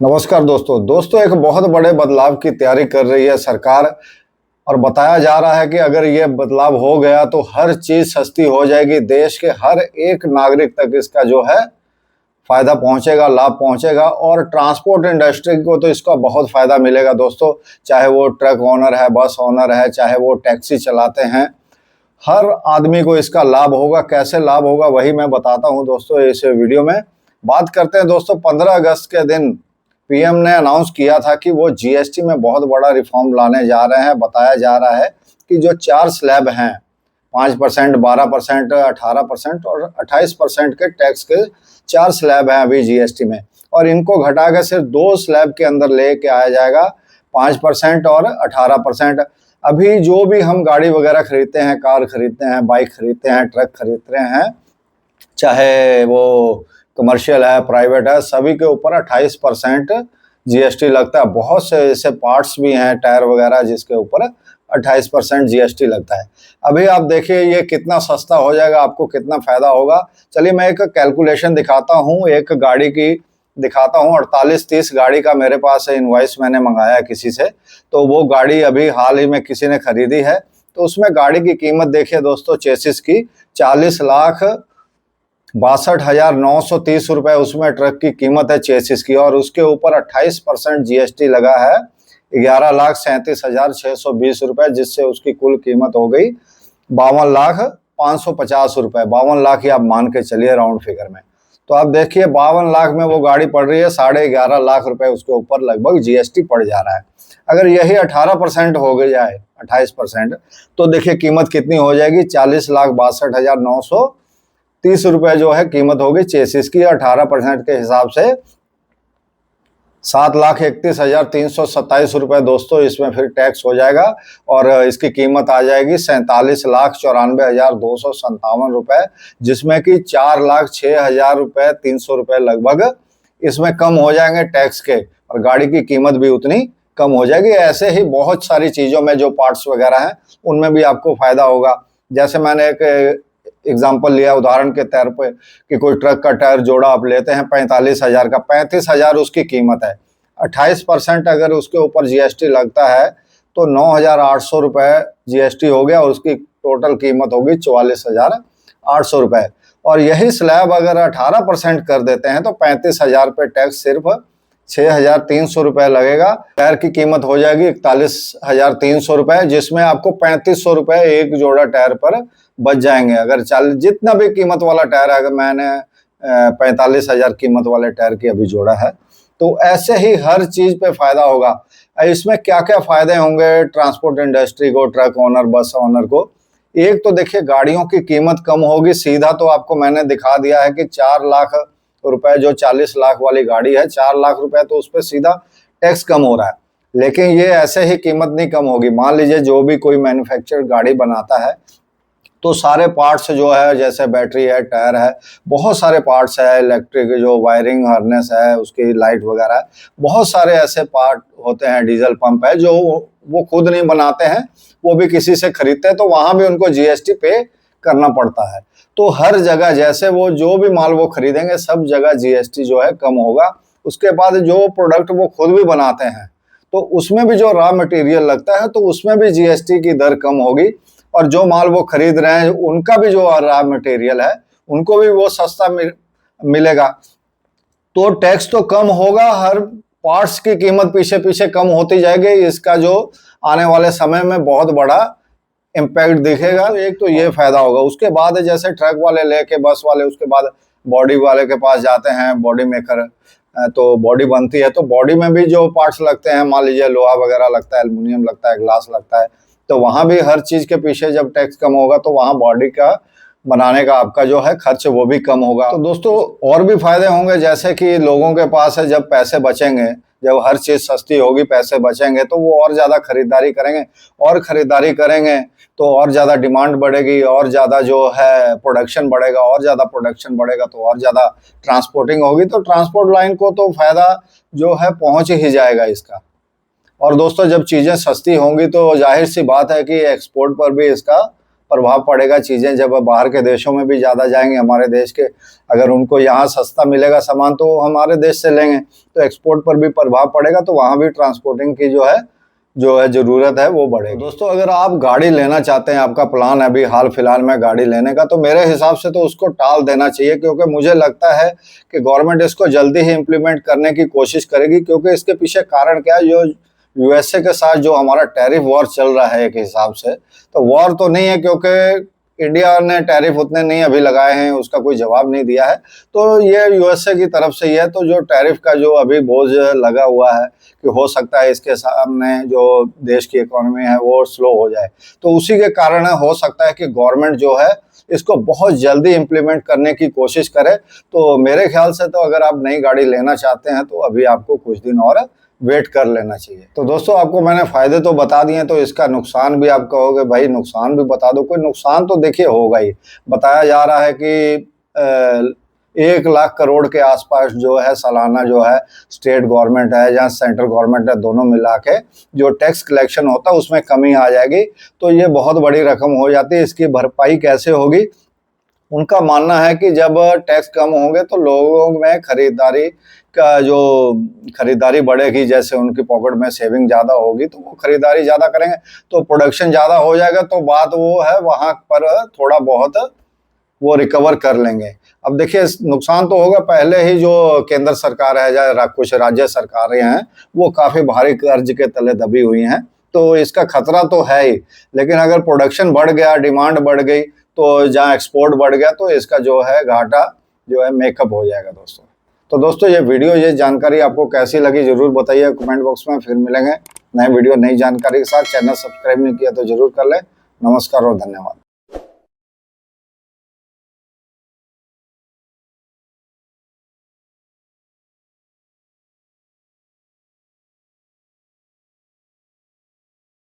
नमस्कार दोस्तों एक बहुत बड़े बदलाव की तैयारी कर रही है सरकार। और बताया जा रहा है कि अगर ये बदलाव हो गया तो हर चीज सस्ती हो जाएगी। देश के हर एक नागरिक तक इसका जो है फायदा पहुंचेगा, लाभ पहुंचेगा। और ट्रांसपोर्ट इंडस्ट्री को तो इसका बहुत फायदा मिलेगा दोस्तों। चाहे वो ट्रक ओनर है, बस ओनर है, चाहे वो टैक्सी चलाते हैं, हर आदमी को इसका लाभ होगा। कैसे लाभ होगा वही मैं बताता हूं दोस्तों इस वीडियो में। बात करते हैं दोस्तों, 15 अगस्त के दिन पीएम ने अनाउंस किया था कि वो जीएसटी में बहुत बड़ा रिफॉर्म लाने जा रहे हैं। बताया जा रहा है कि जो 4 स्लैब हैं, 5%, 12%, 18% और 28% के टैक्स के 4 स्लैब हैं अभी जीएसटी में, और इनको घटा के सिर्फ 2 स्लैब के अंदर लेके आया जाएगा, 5% और 18%। अभी जो भी हम गाड़ी वगैरह खरीदते हैं, कार खरीदते हैं, बाइक खरीदते हैं, ट्रक खरीद रहे हैं, चाहे वो कमर्शियल है, प्राइवेट है, सभी के ऊपर 28% जीएसटी लगता है। बहुत से ऐसे पार्ट्स भी हैं, टायर वगैरह, जिसके ऊपर 28% जीएसटी लगता है। अभी आप देखिए ये कितना सस्ता हो जाएगा, आपको कितना फायदा होगा। चलिए मैं एक कैलकुलेशन दिखाता हूँ, एक गाड़ी की दिखाता हूँ। 48-30 गाड़ी का मेरे पास इनवॉइस मैंने मंगाया किसी से, तो वो गाड़ी अभी हाल ही में किसी ने खरीदी है। तो उसमें गाड़ी की कीमत देखिए दोस्तों, चेसिस की 40,62,930 रुपए उसमें ट्रक की कीमत है चेसिस की, और उसके ऊपर 28% जीएसटी लगा है 11,37,620 रुपए, जिससे उसकी कुल कीमत हो गई 52,550 रुपए। 52 लाख ही आप मान के चलिए राउंड फिगर में। तो आप देखिए 52 लाख में वो गाड़ी पड़ रही है, 11.5 लाख रुपए उसके ऊपर लगभग जीएसटी पड़ जा रहा है। अगर यही 18% हो गई जाए, 28%, तो देखिए कीमत कितनी हो जाएगी, 40,62,930 रुपए जो है कीमत होगी चेसिस की। 18% के हिसाब से 7,31,327 रुपए दोस्तों इसमें फिर टैक्स हो जाएगा, और इसकी कीमत आ जाएगी 47,94,257 रुपए, जिसमें कि 4,06,000 रुपए, 300 रुपए लगभग इसमें कम हो जाएंगे टैक्स के, और गाड़ी की कीमत भी उतनी कम हो जाएगी। ऐसे ही बहुत सारी चीजों में जो पार्ट्स वगैरह हैं उनमें भी आपको फायदा होगा। जैसे मैंने एक एग्जाम्पल लिया उदाहरण के तौर पे कि कोई ट्रक का टायर जोड़ा आप लेते हैं 45,000 का, 35,000 उसकी कीमत है। 28% अगर उसके ऊपर जीएसटी लगता है तो 9,800 रुपए जीएसटी हो गया, और उसकी टोटल कीमत होगी 44,800 रुपए। और यही स्लैब अगर 18% कर देते हैं तो 35,000 पे टैक्स सिर्फ 6,300 रुपए लगेगा। टायर की कीमत हो जाएगी 41,300 रुपए, जिसमें आपको 3,500 रुपए एक जोड़ा टायर पर बच जाएंगे। अगर जितना भी कीमत वाला टायर है, अगर मैंने 45,000 कीमत वाले टायर की अभी जोड़ा है, तो ऐसे ही हर चीज पे फायदा होगा। इसमें क्या क्या फायदे होंगे ट्रांसपोर्ट इंडस्ट्री को, ट्रक ओनर, बस ओनर को। एक तो देखिए गाड़ियों की कीमत कम होगी सीधा, तो आपको मैंने दिखा दिया है कि 4 लाख रुपए जो 40 लाख वाली गाड़ी है, 4 लाख रुपए तो उस पर सीधा टैक्स कम हो रहा है। लेकिन ये ऐसे ही कीमत नहीं कम होगी। मान लीजिए जो भी कोई मैन्युफैक्चर गाड़ी बनाता है तो सारे पार्ट्स जो है, जैसे बैटरी है, टायर है, बहुत सारे पार्ट्स है, इलेक्ट्रिक जो वायरिंग हार्नेस है, उसकी लाइट वगैरह है, बहुत सारे ऐसे पार्ट होते हैं। डीजल पंप है जो वो खुद नहीं बनाते हैं, वो भी किसी से खरीदते हैं, तो वहां भी उनको जीएसटी पे करना पड़ता है। तो हर जगह जैसे वो जो भी माल वो खरीदेंगे सब जगह जीएसटी जो है कम होगा। उसके बाद जो प्रोडक्ट वो खुद भी बनाते हैं तो उसमें भी जो रॉ मटेरियल लगता है तो उसमें भी जीएसटी की दर कम होगी, और जो माल वो खरीद रहे हैं उनका भी जो रॉ मटेरियल है उनको भी वो सस्ता मिलेगा। तो टैक्स तो कम होगा, हर पार्ट्स की कीमत पीछे पीछे कम होती जाएगी। इसका जो आने वाले समय में बहुत बड़ा इम्पैक्ट दिखेगा। एक तो ये फायदा होगा। उसके बाद जैसे ट्रक वाले लेके बस वाले उसके बाद बॉडी वाले के पास जाते हैं, बॉडी मेकर, तो बॉडी बनती है, तो बॉडी में भी जो पार्ट्स लगते हैं, मान लीजिए लोहा वगैरह लगता है, एल्युमिनियम लगता है, ग्लास लगता है, तो वहां भी हर चीज के पीछे जब टैक्स कम होगा तो वहां बॉडी का बनाने का आपका जो है खर्च वो भी कम होगा। तो दोस्तों और भी फायदे होंगे, जैसे कि लोगों के पास है जब पैसे बचेंगे, जब हर चीज सस्ती होगी, पैसे बचेंगे, तो वो और ज्यादा खरीदारी करेंगे, और खरीदारी करेंगे तो और ज्यादा डिमांड बढ़ेगी, और ज्यादा जो है प्रोडक्शन बढ़ेगा, और ज्यादा प्रोडक्शन बढ़ेगा तो और ज्यादा ट्रांसपोर्टिंग होगी। तो ट्रांसपोर्ट लाइन को तो फायदा जो है पहुंच ही जाएगा इसका। और दोस्तों जब चीजें सस्ती होंगी तो जाहिर सी बात है कि एक्सपोर्ट पर भी इसका प्रभाव पड़ेगा। चीज़ें जब बाहर के देशों में भी ज़्यादा जाएंगे हमारे देश के, अगर उनको यहाँ सस्ता मिलेगा सामान तो हमारे देश से लेंगे, तो एक्सपोर्ट पर भी प्रभाव पड़ेगा, तो वहाँ भी ट्रांसपोर्टिंग की जो है ज़रूरत है वो बढ़ेगी। दोस्तों अगर आप गाड़ी लेना चाहते हैं, आपका प्लान है अभी हाल फिलहाल में गाड़ी लेने का, तो मेरे हिसाब से तो उसको टाल देना चाहिए, क्योंकि मुझे लगता है कि गवर्नमेंट इसको जल्दी ही इम्प्लीमेंट करने की कोशिश करेगी। क्योंकि इसके पीछे कारण क्या है, जो यूएसए के साथ जो हमारा टैरिफ वॉर चल रहा है, एक हिसाब से तो वॉर तो नहीं है, क्योंकि इंडिया ने टैरिफ उतने नहीं अभी लगाए हैं, उसका कोई जवाब नहीं दिया है, तो ये यूएसए की तरफ से ही है। तो जो टैरिफ का जो अभी बोझ लगा हुआ है कि हो सकता है इसके सामने जो देश की इकोनॉमी है वो स्लो हो जाए, तो उसी के कारण हो सकता है कि गवर्नमेंट जो है इसको बहुत जल्दी इम्प्लीमेंट करने की कोशिश करे। तो मेरे ख्याल से तो अगर आप नई गाड़ी लेना चाहते हैं तो अभी आपको कुछ दिन और वेट कर लेना चाहिए। तो दोस्तों आपको मैंने फायदे तो बता दिए, तो इसका नुकसान भी आप कहोगे भाई नुकसान भी बता दो। कोई नुकसान तो देखिए होगा ही। बताया जा रहा है कि 1 लाख करोड़ के आसपास जो है सालाना जो है स्टेट गवर्नमेंट है या सेंट्रल गवर्नमेंट है, दोनों मिला के जो टैक्स कलेक्शन होता है उसमें कमी आ जाएगी। तो ये बहुत बड़ी रकम हो जाती है। इसकी भरपाई कैसे होगी? उनका मानना है कि जब टैक्स कम होंगे तो लोगों में खरीदारी बढ़ेगी, जैसे उनकी पॉकेट में सेविंग ज़्यादा होगी तो वो खरीदारी ज़्यादा करेंगे, तो प्रोडक्शन ज़्यादा हो जाएगा, तो बात वो है वहाँ पर थोड़ा बहुत वो रिकवर कर लेंगे। अब देखिए नुकसान तो होगा, पहले ही जो केंद्र सरकार है या कुछ राज्य सरकारें हैं वो काफ़ी भारी कर्ज के तले दबी हुई हैं, तो इसका खतरा तो है ही। लेकिन अगर प्रोडक्शन बढ़ गया, डिमांड बढ़ गई, तो जहाँ एक्सपोर्ट बढ़ गया तो इसका जो है घाटा जो है मेकअप हो जाएगा दोस्तों। तो दोस्तों ये जानकारी आपको कैसी लगी जरूर बताइए कमेंट बॉक्स में। फिर मिलेंगे नए वीडियो नई जानकारी के साथ। चैनल सब्सक्राइब नहीं किया तो जरूर कर लें। नमस्कार और धन्यवाद।